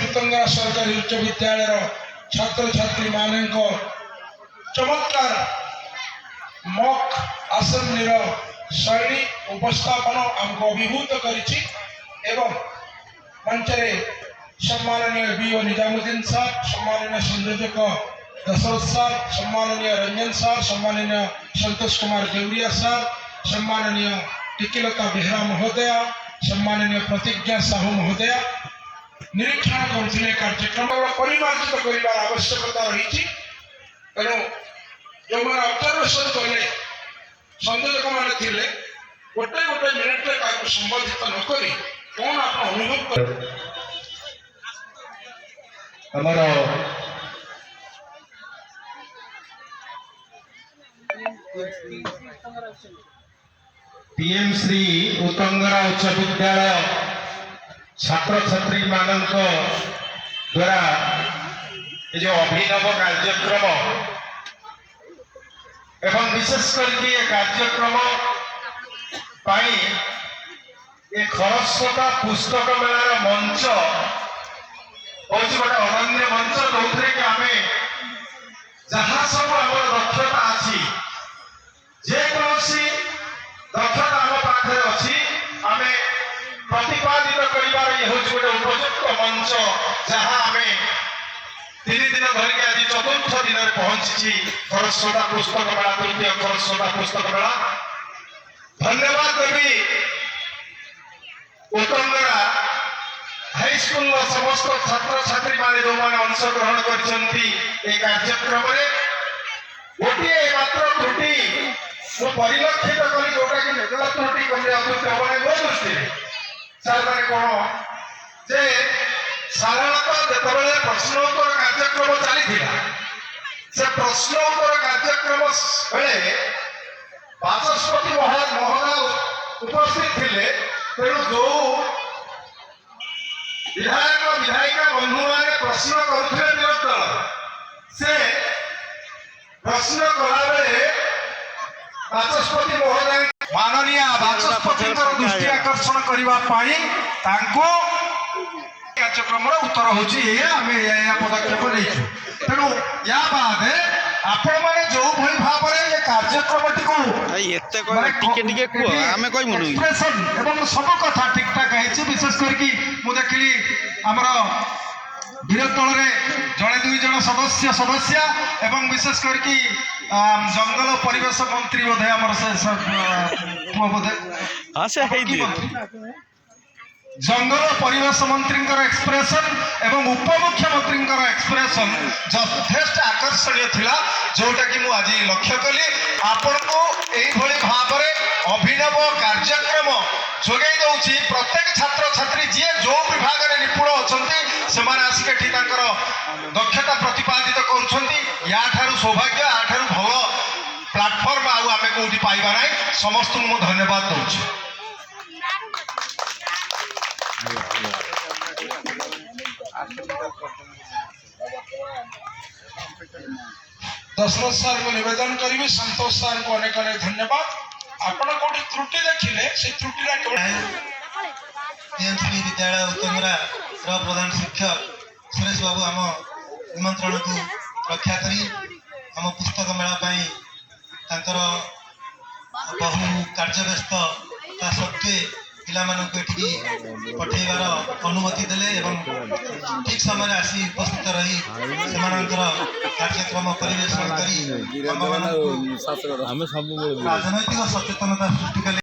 उतंगरा सरकारी उच्च विद्यालय छात्र छात्री मान चमत्कार मॉक असेंबली शैली उपस्थापन आमको अभिभूत करिछि एवं मंचरे सम्माननीय बीओ निजामुद्दीन साहब, सम्माननीय संयोजक दशरथ साहब, सम्माननीय रंजन साहब, सम्माननीय संतोष कुमार देवरिया साहब, सम्माननीय टिकिलता बेहरा महोदय, सम्माननीय प्रतिज्ञा साहू महोदय निरीक्षण कर कार्यक्रम परिमार्जित कर आवश्यकता रही। तेणु जो मैंने ऑब्जर्वेशन कले संयोजक मैंने गोटे गोटे मिनिट्रे क्या संबोधित नक कौन आप अनुभव कर पीएम श्री उतंगरा उच्च विद्यालय छात्र छात्री मान द्वारा ये जो अभिनव कार्यक्रम एवं विशेष करके कार्यक्रम पाई ये खरस्रोता पुस्तक मेलार मंच हूँ गोटे अनन्य मंच जो कि आम जहाँ सब आम दक्षता अच्छी जेकोसी दक्षता आम पाखे अच्छी आम प्रतिपादित कर गोटे उपयुक्त मंच जहाँ आम 3 दिन धरिक आज चतुर्थ दिन में पहुंची खरस्रोता पुस्तक मेला तृतीय खरस्रोता पुस्तक मेला। धन्यवाद देवी उतंगरा हाईस्कूल समस्त छात्र छात्री मान जो मैंने अंशग्रहण कर कार्यक्रम गोटे मात्र त्रुटि परिलक्षित करी जोटा कि मेजर त्रुटि कहले अत्युक्त हम मो दृष्टि सर मैंने कौन जे साधारणतः जिते प्रश्नोत्तर कार्यक्रम चली से प्रश्नोत्तर कार्यक्रम बेले बाचस्पति महोदय उपस्थित थे। तेणु जो विधायक विधायिका बंधु मैंने प्रश्न करुले विरोध दल से प्रश्न कला बेले बाचस्पति महोदय माननीय बाचस्पति दृष्टि आकर्षण करने कार्यक्रम उत्तर हूँ पदक्षेप नहीं। तेणु या बाद आपण मैंने जो भाई भाव में कार्यक्रम सब कथा ठीक ठाक है। विशेष करके मुझे देखिली आमर विरोध दल में जड़े 2 जन सदस्य सदस्य एवं विशेष करके जंगल परिवेश मंत्री बोधे आमर से बोधे जंगल परिवेश मंत्री एक्सप्रेशन एवं उपमुख्यमंत्री एक्सप्रेशन यथेष्ट आकर्षणीय थिला जोटा कि मुझे आज लक्ष्य कली आपण को यही भाव में अभिनव कार्यक्रम जोगाई दौची। प्रत्येक छात्र छात्री जी जो विभाग में निपुण अच्छा से आसिक दक्षता प्रतिपादित कर सौभाग्य या भल प्लाटफर्म आम कौटी पाइबा ना समस्त को धन्यवाद दूसरी। दशरथ सार को निवेदन करी संतोष सार को अनेक अनेक धन्यवाद। आपण कोठी त्रुटि देखिले से त्रुटिरा पीएमसी विद्यालय उतंगरा प्रधान शिक्षक सुरेश बाबू आम निमंत्रण को रक्षा करी आम पुस्तक मेला बहु कार्य व्यस्त सत्वे पिला पठेबार अनुमति देले ठीक समय आसी उपस्थित रही से कार्यक्रम परिवेशन करी राजनैतिक सचेतनता सृष्टि कले।